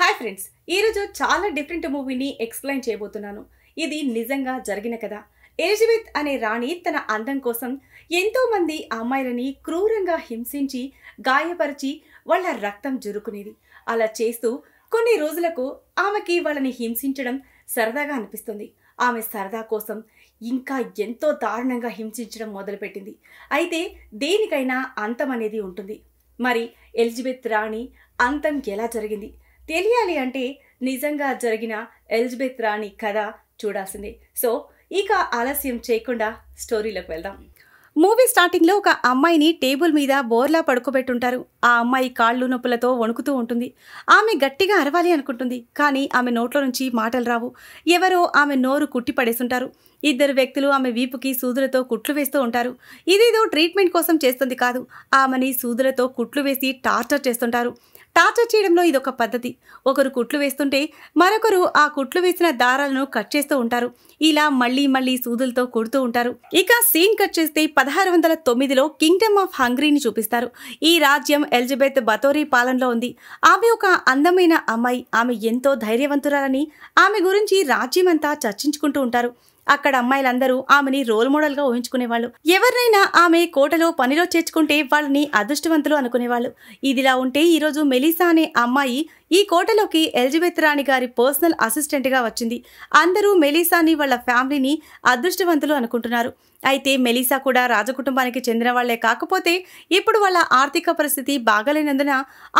Hi friends, ఈరోజు చాలా different మూవీని ఎక్స్ప్లెయిన్ చేయబోతున్నాను. ఇది నిజంగా జరిగిన కథ. ఎలిజబెత్ అనే రాణి తన అందం కోసం ఎంతో మంది అమ్మాయిలని క్రూరంగా హింసించి గాయపరిచి వాళ్ళ రక్తం జురుకునేది. అలా చేస్తూ కొన్ని రోజులకు ఆమెకి వాళ్ళని హింసించడం సరదాగా అనిపిస్తుంది. ఆమె సరదా కోసం ఇంకా ఎంతో దారుణంగా హింసించడం మొదలుపెట్టింది. అయితే దేనికైనా అంతం అనేది ఉంటుంది. మరి ఎలిజబెత్ రాణి అంతం ఎలా జరిగింది తెలియాలి అంటే నిజంగా జరిగిన ఎలిజబెత్ రాణి కథ చూడాల్సిందే. సో ఇక ఆలస్యం చేయకుండా స్టోరీలోకి వెళ్దాం. మూవీ స్టార్టింగ్లో ఒక అమ్మాయిని టేబుల్ మీద బోర్లా పడుకోబెట్టుంటారు. ఆ అమ్మాయి కాళ్ళు నొప్పులతో వణుకుతూ ఉంటుంది. ఆమె గట్టిగా అరవాలి అనుకుంటుంది, కానీ ఆమె నోట్లో నుంచి మాటలు రావు. ఎవరో ఆమె నోరు కుట్టి పడేస్తుంటారు. ఇద్దరు వ్యక్తులు ఆమె వీపుకి సూదులతో కుట్లు వేస్తూ ఉంటారు. ఇదేదో ట్రీట్మెంట్ కోసం చేస్తుంది కాదు, ఆమెని సూదులతో కుట్లు వేసి టార్చర్ చేస్తుంటారు. టార్చర్ చేయడంలో ఇదొక పద్ధతి. ఒకరు కుట్లు వేస్తుంటే మరొకరు ఆ కుట్లు వేసిన దారాలను కట్ చేస్తూ ఉంటారు. ఇలా మళ్ళీ మళ్ళీ సూదులతో కుడుతూ ఉంటారు. ఇక సీన్ కట్ చేస్తే 1609లో కింగ్డమ్ ఆఫ్ హంగరీని చూపిస్తారు. ఈ రాజ్యం ఎలిజబెత్ బతోరీ పాలనలో ఉంది. ఆమె ఒక అందమైన అమ్మాయి. ఆమె ఎంతో ధైర్యవంతురాలని ఆమె గురించి రాజ్యమంతా చర్చించుకుంటూ ఉంటారు. అక్కడ అమ్మాయిలందరూ ఆమెని రోల్ మోడల్ గా ఊహించుకునేవాళ్ళు. ఎవరినైనా ఆమె కోటలో పనిలో చేర్చుకుంటే వాళ్ళని అదృష్టవంతులు అనుకునేవాళ్ళు. ఇదిలా ఉంటే ఈరోజు మెలిసా అనే అమ్మాయి ఈ కోటలోకి ఎలిజబెత్ రాణి గారి పర్సనల్ అసిస్టెంట్ గా వచ్చింది. అందరూ మెలిసాని వాళ్ళ ఫ్యామిలీని అదృష్టవంతులు అనుకుంటున్నారు. అయితే మెలిసా కూడా రాజకుటుంబానికి చెందిన వాళ్లే. కాకపోతే ఇప్పుడు వాళ్ళ ఆర్థిక పరిస్థితి బాగలేనందున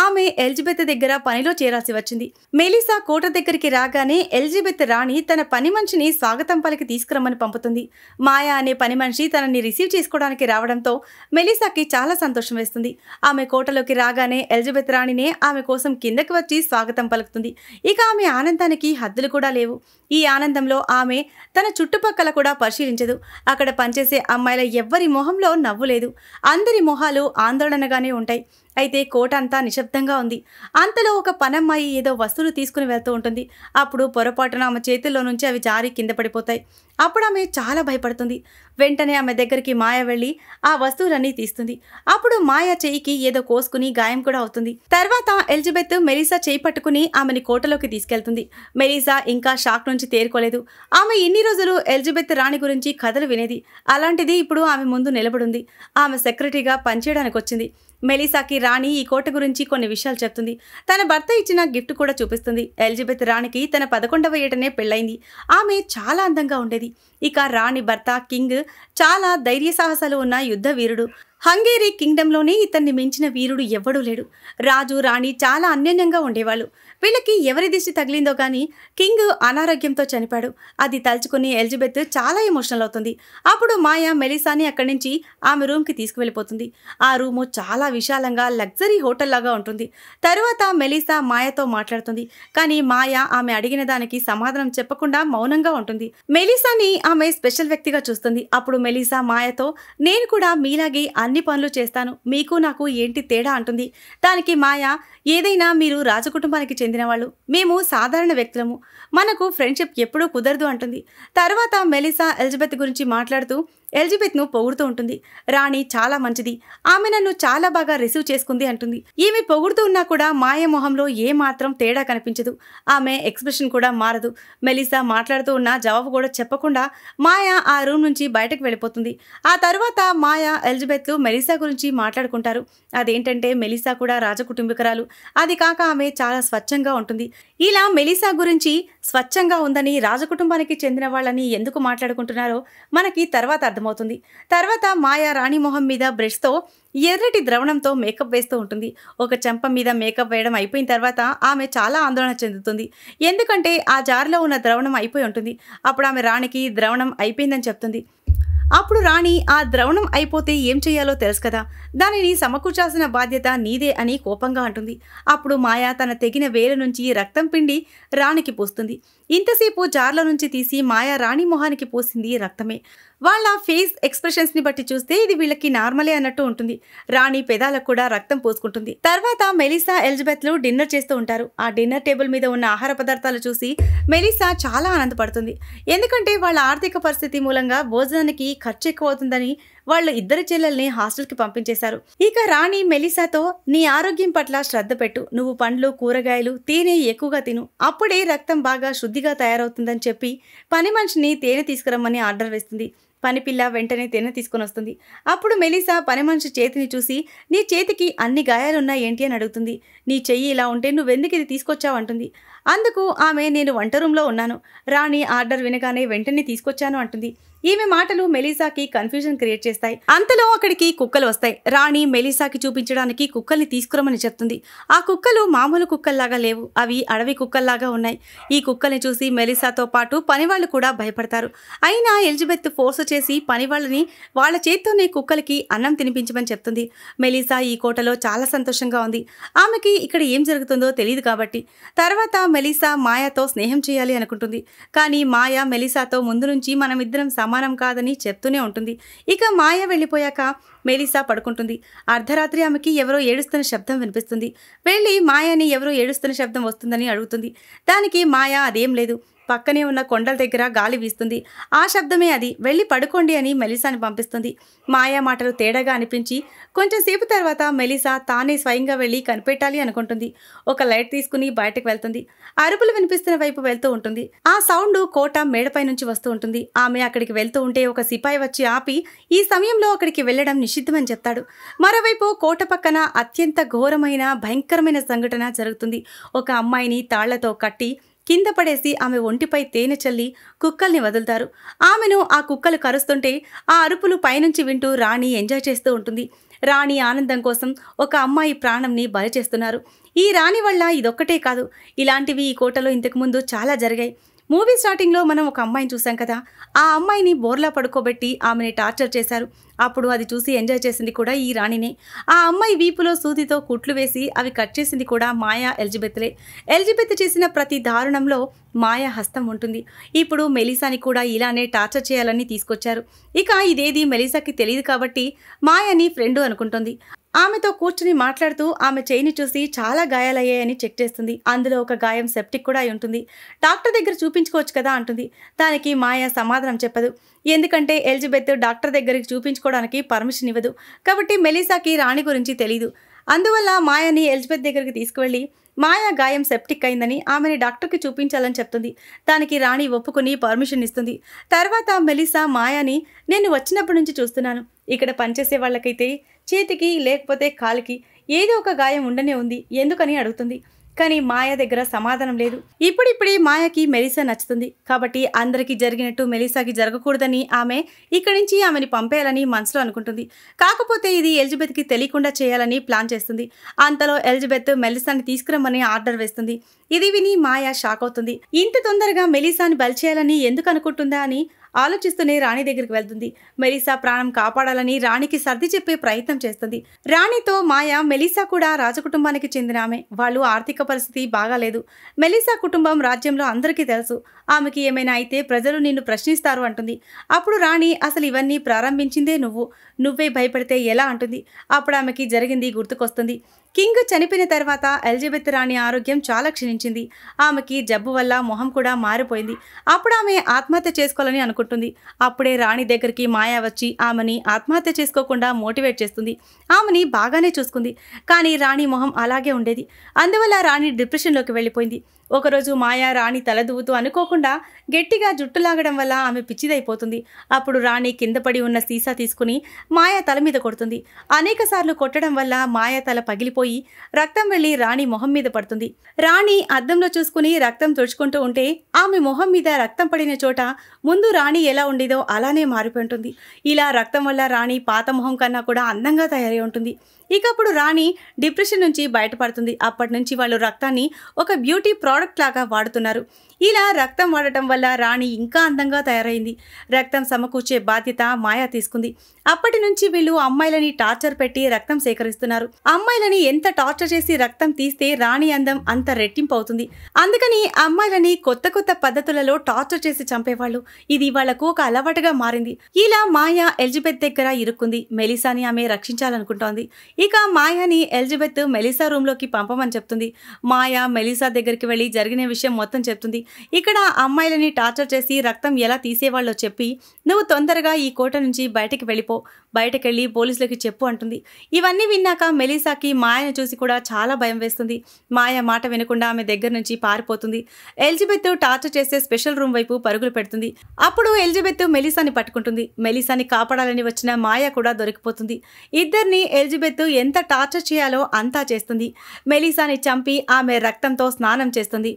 ఆమె ఎలిజబెత్ దగ్గర పనిలో చేరాల్సి వచ్చింది. మెలిసా కోట దగ్గరికి రాగానే ఎలిజబెత్ రాణి తన పని మనిషిని స్వాగతం పలికి తీసుకురమ్మని పంపుతుంది. మాయా అనే పని మనిషి తనని రిసీవ్ చేసుకోవడానికి రావడంతో మెలిసాకి చాలా సంతోషం వేస్తుంది. ఆమె కోటలోకి రాగానే ఎలిజబెత్ రాణినే ఆమె కోసం కిందకి వచ్చి స్వాగతం పలుకుతుంది. ఇక ఆమె ఆనందానికి హద్దులు కూడా లేవు. ఈ ఆనందంలో ఆమె తన చుట్టుపక్కల కూడా పరిశీలించదు. అక్కడ పనిచేసే అమ్మాయిల ఎవ్వరి మొహంలో నవ్వు లేదు. అందరి మొహాలు ఆందోళనగానే ఉంటాయి. అయితే కోట అంతా నిశ్శబ్దంగా ఉంది. అంతలో ఒక పనమ్మాయి ఏదో వస్తువులు తీసుకుని వెళ్తూ ఉంటుంది. అప్పుడు పొరపాటున ఆమె చేతుల్లో నుంచి అవి జారి కింద పడిపోతాయి. అప్పుడు ఆమె చాలా భయపడుతుంది. వెంటనే ఆమె దగ్గరికి మాయ వెళ్ళి ఆ వస్తువులన్నీ తీస్తుంది. అప్పుడు మాయ చెయ్యికి ఏదో కోసుకుని గాయం కూడా అవుతుంది. తర్వాత ఎలిజబెత్ మెలిసా చేయి పట్టుకుని ఆమెని కోటలోకి తీసుకెళ్తుంది. మెలిసా ఇంకా షాక్ నుంచి తేరుకోలేదు. ఆమె ఇన్ని రోజులు ఎలిజబెత్ రాణి గురించి కథలు వినేది. అలాంటిది ఇప్పుడు ఆమె ముందు నిలబడింది. ఆమె సెక్రటరీగా పనిచేయడానికి వచ్చింది. మెలిసాకి రాణి ఈ కోట గురించి కొన్ని విషయాలు చెప్తుంది. తన భర్త ఇచ్చిన గిఫ్ట్ కూడా చూపిస్తుంది. ఎలిజబెత్ రాణికి తన 11వ ఏటనే పెళ్ళైంది. ఆమె చాలా అందంగా ఉండేది. ఇక రాణి భర్త కింగ్ చాలా ధైర్య సాహసాలు ఉన్న యుద్ధ వీరుడు. హంగేరీ కింగ్డమ్లోనే ఇతన్ని మించిన వీరుడు ఎవ్వడూ లేడు. రాజు రాణి చాలా అన్యోన్యంగా ఉండేవాళ్ళు. వీళ్ళకి ఎవరి దిష్టి తగిలిందో గానీ కింగ్ అనారోగ్యంతో చనిపాడు. అది తలుచుకుని ఎలిజబెత్ చాలా ఎమోషనల్ అవుతుంది. అప్పుడు మాయా మెలిసాని అక్కడి నుంచి ఆమె రూమ్కి తీసుకువెళ్ళిపోతుంది. ఆ రూము చాలా విశాలంగా లగ్జరీ హోటల్ లాగా ఉంటుంది. తరువాత మెలిసా మాయతో మాట్లాడుతుంది. కానీ మాయా ఆమె అడిగిన దానికి సమాధానం చెప్పకుండా మౌనంగా ఉంటుంది. మెలిసాని ఆమె స్పెషల్ వ్యక్తిగా చూస్తుంది. అప్పుడు మెలిసా మాయతో నేను కూడా మీలాగే అన్ని పనులు చేస్తాను, మీకు నాకు ఏంటి తేడా అంటుంది. దానికి మాయా ఏదైనా మీరు రాజకుటుంబానికి చెందిన వాళ్ళు, మేము సాధారణ వ్యక్తులము, మనకు ఫ్రెండ్షిప్ ఎప్పుడూ కుదరదు అంటుంది. తర్వాత మెలిసా ఎలిజబెత్ గురించి మాట్లాడుతూ ఎలిజబెత్ను పొగుడుతూ ఉంటుంది. రాణి చాలా మంచిది, ఆమె నన్ను చాలా బాగా రిసీవ్ చేసుకుంది అంటుంది. ఈమె పొగుడుతూ ఉన్నా కూడా మాయ మొహంలో ఏ మాత్రం తేడా కనిపించదు. ఆమె ఎక్స్ప్రెషన్ కూడా మారదు. మెలిసా మాట్లాడుతూ ఉన్న జవాబు కూడా చెప్పకుండా మాయ ఆ రూమ్ నుంచి బయటకు వెళ్ళిపోతుంది. ఆ తర్వాత మాయ ఎలిజబెత్లు మెలిసా గురించి మాట్లాడుకుంటారు. అదేంటంటే మెలిసా కూడా రాజకుటుంబికురాలు, అది కాక ఆమె చాలా స్వచ్ఛంగా ఉంటుంది. ఇలా మెలిసా గురించి స్వచ్ఛంగా ఉందని రాజకుటుంబానికి చెందిన వాళ్ళని ఎందుకు మాట్లాడుకుంటున్నారో మనకి తర్వాత అర్థమవుతుంది. తర్వాత మాయా రాణి మొహం మీద బ్రష్తో ఎర్రటి ద్రవణంతో మేకప్ వేస్తూ ఉంటుంది. ఒక చెంప మీద మేకప్ వేయడం అయిపోయిన తర్వాత ఆమె చాలా ఆందోళన చెందుతుంది. ఎందుకంటే ఆ జార్లో ఉన్న ద్రవణం అయిపోయి ఉంటుంది. అప్పుడు ఆమె రాణికి ద్రవణం అయిపోయిందని చెప్తుంది. అప్పుడు రాణి ఆ ద్రవణం అయిపోతే ఏం చేయాలో తెలుసు కదా, దానిని సమకూర్చాల్సిన బాధ్యత నీదే అని కోపంగా అంటుంది. అప్పుడు మాయా తన తెగిన వేలు నుంచి రక్తం పిండి రాణికి పూస్తుంది. ఇంతసేపు జార్లో నుంచి తీసి మాయా రాణి మొహానికి పూసింది రక్తమే. వాళ్ళ ఫేస్ ఎక్స్ప్రెషన్స్ని బట్టి చూస్తే ఇది వీళ్ళకి నార్మలే అన్నట్టు ఉంటుంది. రాణి పెదాలకు కూడా రక్తం పూసుకుంటుంది. తర్వాత మెలిసా ఎలిజబెత్లు డిన్నర్ చేస్తూ ఉంటారు. ఆ డిన్నర్ టేబుల్ మీద ఉన్న ఆహార పదార్థాలు చూసి మెలిసా చాలా ఆనందపడుతుంది. ఎందుకంటే వాళ్ళ ఆర్థిక పరిస్థితి మూలంగా భోజనానికి ఖర్చు ఎక్కువ అవుతుందని వాళ్ళు ఇద్దరు చెల్లెల్ని హాస్టల్కి పంపించేశారు. ఇక రాణి మెలిసాతో నీ ఆరోగ్యం పట్ల శ్రద్ధ పెట్టు, నువ్వు పండ్లు కూరగాయలు తేనె ఎక్కువగా తిను, అప్పుడే రక్తం బాగా శుద్ధిగా తయారవుతుందని చెప్పి పని మనిషిని తేనె తీసుకురమ్మని ఆర్డర్ వేస్తుంది. పనిపిల్ల వెంటనే తేనె తీసుకొని వస్తుంది. అప్పుడు మెలిసా పని మనిషి చేతిని చూసి నీ చేతికి అన్ని గాయాలున్నాయి ఏంటి అని అడుగుతుంది. నీ చెయ్యి ఇలా ఉంటే నువ్వెందుకు ఇది తీసుకొచ్చావు అంటుంది. అందుకు ఆమె నేను వంట రూమ్లో ఉన్నాను, రాణి ఆర్డర్ వినగానే వెంటనే తీసుకొచ్చాను అంటుంది. ఈమె మాటలు మెలిసాకి కన్ఫ్యూజన్ క్రియేట్ చేస్తాయి. అంతలో అక్కడికి కుక్కలు వస్తాయి. రాణి మెలిసాకి చూపించడానికి కుక్కల్ని తీసుకురమని చెప్తుంది. ఆ కుక్కలు మామూలు కుక్కల్లాగా లేవు, అవి అడవి కుక్కల్లాగా ఉన్నాయి. ఈ కుక్కల్ని చూసి మెలిసాతో పాటు పనివాళ్ళు కూడా భయపడతారు. అయినా ఎలిజబెత్ ఫోర్స్ చేసి పనివాళ్ళని వాళ్ళ చేత్తోనే కుక్కలకి అన్నం తినిపించమని చెప్తుంది. మెలిసా ఈ కోటలో చాలా సంతోషంగా ఉంది. ఆమెకి ఇక్కడ ఏం జరుగుతుందో తెలియదు కాబట్టి. తర్వాత మెలిసా మాయాతో స్నేహం చేయాలి అనుకుంటుంది. కానీ మాయా మెలిసాతో ముందు నుంచి మనమిద్దరం సమానం కాదని చెప్తూనే ఉంటుంది. ఇక మాయ వెళ్ళిపోయాక మెలిసా పడుకుంటుంది. అర్ధరాత్రి ఆమెకి ఎవరో ఏడుస్తున్న శబ్దం వినిపిస్తుంది. వెళ్ళి మాయాని ఎవరో ఏడుస్తున్న శబ్దం వస్తుందని అడుగుతుంది. దానికి మాయా అదేం లేదు, పక్కనే ఉన్న కొండల దగ్గర గాలి వీస్తుంది, ఆ శబ్దమే అది, వెళ్ళి పడుకోండి అని మెలిసాని పంపిస్తుంది. మాయా మాటలు తేడాగా అనిపించి కొంచెం సేపు తర్వాత మెలిసా తానే స్వయంగా వెళ్ళి కనిపెట్టాలి అనుకుంటుంది. ఒక లైట్ తీసుకుని బయటకు వెళ్తుంది. అరుపులు వినిపిస్తున్న వైపు వెళ్తూ ఉంటుంది. ఆ సౌండ్ కోట మేడపై నుంచి వస్తూ ఉంటుంది. ఆమె అక్కడికి వెళ్తూ ఉంటే ఒక సిపాయి వచ్చి ఆపి ఈ సమయంలో అక్కడికి వెళ్లడం నిషిద్ధమని చెప్తాడు. మరోవైపు కోట పక్కన అత్యంత ఘోరమైన భయంకరమైన సంఘటన జరుగుతుంది. ఒక అమ్మాయిని తాళ్లతో కట్టి కింద పడేసి ఆమె ఒంటిపై తేనె చల్లి కుక్కల్ని వదులుతారు. ఆమెను ఆ కుక్కలు కరుస్తుంటే ఆ అరుపులు పైనుంచి వింటూ రాణి ఎంజాయ్ చేస్తూ ఉంటుంది. రాణి ఆనందం కోసం ఒక అమ్మాయి ప్రాణంని బలి చేస్తున్నారు. ఈ రాణి వల్ల ఇదొక్కటే కాదు, ఇలాంటివి ఈ కోటలో ఇంతకుముందు చాలా జరిగాయి. మూవీ స్టార్టింగ్లో మనం ఒక అమ్మాయిని చూసాం కదా, ఆ అమ్మాయిని బోర్లా పడుకోబెట్టి ఆమెని టార్చర్ చేశారు. అప్పుడు అది చూసి ఎంజాయ్ చేసింది కూడా ఈ రాణినే. ఆ అమ్మాయి వీపులో సూదితో కుట్లు వేసి అవి కట్ చేసింది కూడా మాయా ఎలిజబెత్లే. ఎలిజబెత్ చేసిన ప్రతి దారుణంలో మాయా హస్తం ఉంటుంది. ఇప్పుడు మెలిసాని కూడా ఇలానే టార్చర్ చేయాలని తీసుకొచ్చారు. ఇక ఇదేది మెలిసాకి తెలియదు కాబట్టి మాయాని ఫ్రెండు అనుకుంటుంది. ఆమెతో కూర్చుని మాట్లాడుతూ ఆమె చేయిని చూసి చాలా గాయాలయ్యాయని చెక్ చేస్తుంది. అందులో ఒక గాయం సెప్టిక్ కూడా అయి ఉంటుంది. డాక్టర్ దగ్గర చూపించుకోవచ్చు కదా అంటుంది. దానికి మాయా సమాధానం చెప్పదు. ఎందుకంటే ఎలిజబెత్ డాక్టర్ దగ్గరికి చూపించుకోవడానికి పర్మిషన్ ఇవ్వదు. కాబట్టి మెలిసాకి రాణి గురించి తెలీదు. అందువల్ల మాయాని ఎలిజబెత్ దగ్గరికి తీసుకువెళ్ళి మాయా గాయం సెప్టిక్ అయిందని ఆమెని డాక్టర్కి చూపించాలని చెప్తుంది. దానికి రాణి ఒప్పుకుని పర్మిషన్ ఇస్తుంది. తర్వాత మెలిసా మాయాని నేను వచ్చినప్పటి నుంచి చూస్తున్నాను, ఇక్కడ పనిచేసే వాళ్ళకైతే చేతికి లేకపోతే కాలికి ఏదో ఒక గాయం ఉండనే ఉంది, ఎందుకని అడుగుతుంది. కానీ మాయ దగ్గర సమాధానం లేదు. ఇప్పుడిప్పుడే మాయకి మెలిసా నచ్చుతుంది. కాబట్టి అందరికీ జరిగినట్టు మెలిసాకి జరగకూడదని ఆమె ఇక్కడి నుంచి ఆమెని పంపేయాలని మనసులో అనుకుంటుంది. కాకపోతే ఇది ఎలిజబెత్కి తెలియకుండా చేయాలని ప్లాన్ చేస్తుంది. అంతలో ఎలిజబెత్ మెలిసాని తీసుకురమ్మని ఆర్డర్ వేస్తుంది. ఇది విని మాయ షాక్ అవుతుంది. ఇంత తొందరగా మెలిసాని బలి చేయాలని ఎందుకు అనుకుంటుందా అని ఆలోచిస్తూనే రాణి దగ్గరికి వెళ్తుంది. మెలిసా ప్రాణం కాపాడాలని రాణికి సర్ది చెప్పే ప్రయత్నం చేస్తుంది. రాణితో మాయ మెలిసా కూడా రాజకుటుంబానికి చెందిన ఆమె, వాళ్ళు ఆర్థిక పరిస్థితి బాగాలేదు. మెలిసా కుటుంబం రాజ్యంలో అందరికీ తెలుసు, ఆమెకి ఏమైనా అయితే ప్రజలు నిన్ను ప్రశ్నిస్తారు అంటుంది. అప్పుడు రాణి అసలు ఇవన్నీ ప్రారంభించిందే నువ్వే భయపడితే ఎలా అంటుంది. అప్పుడు ఆమెకి జరిగింది గుర్తుకొస్తుంది. కింగ్ చనిపోయిన తర్వాత ఎలిజబెత్ రాణి ఆరోగ్యం చాలా క్షీణించింది. ఆమెకి జబ్బు వల్ల మొహం కూడా మారిపోయింది. అప్పుడు ఆమె ఆత్మహత్య చేసుకోవాలని అనుకుంటుంది. అప్పుడే రాణి దగ్గరికి మాయా వచ్చి ఆమెని ఆత్మహత్య చేసుకోకుండా మోటివేట్ చేస్తుంది. ఆమెని బాగానే చూసుకుంది. కానీ రాణి మొహం అలాగే ఉండేది. అందువల్ల రాణి డిప్రెషన్లోకి వెళ్ళిపోయింది. ఒకరోజు మాయా రాణి తల దువ్వుతూ అనుకోకుండా గట్టిగా జుట్టు లాగడం వల్ల ఆమె పిచ్చిదైపోతుంది. అప్పుడు రాణి కింద పడి ఉన్న సీసా తీసుకుని మాయా తల మీద కొడుతుంది. అనేక సార్లు కొట్టడం వల్ల మాయా తల పగిలిపోయి రక్తం వెళ్లి రాణి మొహం మీద పడుతుంది. రాణి అద్దంలో చూసుకుని రక్తం తుడుచుకుంటూ ఉంటే ఆమె మొహం మీద రక్తం పడిన చోట ముందు రాణి ఎలా ఉండేదో అలానే మారిపోయి ఉంటుంది. ఇలా రక్తం వల్ల రాణి పాత మొహం కన్నా కూడా అందంగా తయారై ఉంటుంది. ఇకప్పుడు రాణి డిప్రెషన్ నుంచి బయటపడుతుంది. అప్పటి నుంచి వాళ్ళు రక్తాన్ని ఒక బ్యూటీ ప్రోడక్ట్ లాగా వాడుతున్నారు. ఇలా రక్తం వాడటం వల్ల రాణి ఇంకా అందంగా తయారైంది. రక్తం సమకూర్చే బాధ్యత మాయా తీసుకుంది. అప్పటి నుంచి వీళ్ళు అమ్మాయిలని టార్చర్ పెట్టి రక్తం సేకరిస్తున్నారు. అమ్మాయిలని ఎంత టార్చర్ చేసి రక్తం తీస్తే రాణి అందం అంత రెట్టింపు అవుతుంది. అందుకని అమ్మాయిలని కొత్త కొత్త పద్ధతులలో టార్చర్ చేసి చంపేవాళ్ళు. ఇది వాళ్లకు ఒక అలవాటుగా మారింది. ఇలా మాయా ఎలిజబెత్ దగ్గర ఇరుక్కుంది. మెలిసాని ఆమె రక్షించాలనుకుంటోంది. ఇక మాయాని ఎలిజబెత్ మెలిసా రూమ్లోకి పంపమని చెప్తుంది. మాయా మెలిసా దగ్గరికి వెళ్ళి జరిగిన విషయం మొత్తం చెప్తుంది. ఇక్కడ అమ్మాయిలని టార్చర్ చేసి రక్తం ఎలా తీసేవాళ్ళో చెప్పి నువ్వు తొందరగా ఈ కోట నుంచి బయటకి వెళ్ళిపో, బయటకెళ్ళి పోలీసులకి చెప్పు అంటుంది. ఇవన్నీ విన్నాక మెలిసాకి మాయను చూసి కూడా చాలా భయం వేస్తుంది. మాయ మాట వినకుండా ఆమె దగ్గర నుంచి పారిపోతుంది. ఎలిజబెత్ టార్చర్ చేసే స్పెషల్ రూమ్ వైపు పరుగులు పెడుతుంది. అప్పుడు ఎలిజబెత్ మెలిసాని పట్టుకుంటుంది. మెలిసాని కాపాడాలని వచ్చిన మాయ కూడా దొరికిపోతుంది. ఇద్దరిని ఎలిజబెత్ ఎంత టార్చర్ చేయాలో అంతా చేస్తుంది. మెలిసాని చంపి ఆమె రక్తంతో స్నానం చేస్తుంది.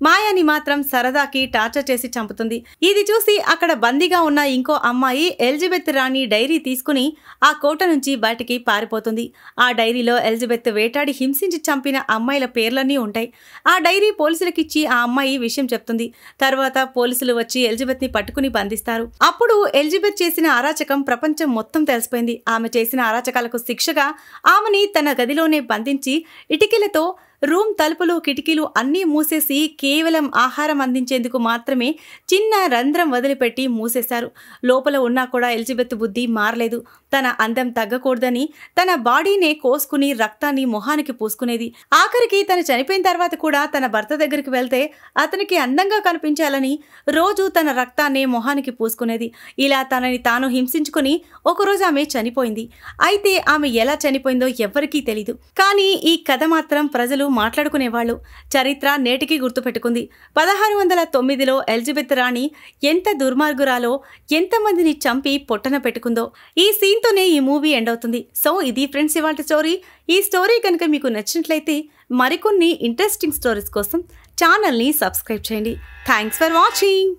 మాయాని మాత్రం సరదాకి టార్చర్ చేసి చంపుతుంది. ఇది చూసి అక్కడ బందీగా ఉన్న ఇంకో అమ్మాయి ఎలిజబెత్ రాణి డైరీ తీసుకుని ఆ కోట నుంచి బయటికి పారిపోతుంది. ఆ డైరీలో ఎలిజబెత్ వేటాడి హింసించి చంపిన అమ్మాయిల పేర్లన్నీ ఉంటాయి. ఆ డైరీ పోలీసులకిచ్చి ఆ అమ్మాయి విషయం చెప్తుంది. తర్వాత పోలీసులు వచ్చి ఎలిజబెత్ ని పట్టుకుని బంధిస్తారు. అప్పుడు ఎలిజబెత్ చేసిన అరాచకం ప్రపంచం మొత్తం తెలిసిపోయింది. ఆమె చేసిన అరాచకాలకు శిక్షగా ఆమెని తన గదిలోనే బంధించి ఇటికలతో రూమ్ తలుపులు కిటికీలు అన్నీ మూసేసి కేవలం ఆహారం అందించేందుకు మాత్రమే చిన్న రంధ్రం వదిలిపెట్టి మూసేశారు. లోపల ఉన్నా కూడా ఎలిజబెత్ బుద్ధి మారలేదు. తన అందం తగ్గకూడదని తన బాడీనే కోసుకుని రక్తాన్ని మొహానికి పూసుకునేది. ఆఖరికి తను చనిపోయిన తర్వాత కూడా తన భర్త దగ్గరికి వెళ్తే అతనికి అందంగా కనిపించాలని రోజు తన రక్తాన్ని మొహానికి పూసుకునేది. ఇలా తనని తాను హింసించుకుని ఒకరోజు ఆమె చనిపోయింది. అయితే ఆమె ఎలా చనిపోయిందో ఎవ్వరికీ తెలీదు. కానీ ఈ కథ మాత్రం ప్రజలు మాట్లాడుకునేవాళ్ళు. చరిత్ర నేటికి గుర్తుపెట్టుకుంది. 1609లో ఎలిజబెత్ రాణి ఎంత దుర్మార్గురాలో, ఎంతమందిని చంపి పొట్టన పెట్టుకుందో. ఈ సీన్తోనే ఈ మూవీ ఎండ్ అవుతుంది. సో ఇది ఫ్రెండ్స్ ఇవాల్టి స్టోరీ. ఈ స్టోరీ కనుక మీకు నచ్చినట్లయితే మరికొన్ని ఇంట్రెస్టింగ్ స్టోరీస్ కోసం ఛానల్ని సబ్స్క్రైబ్ చేయండి. Thanks for watching.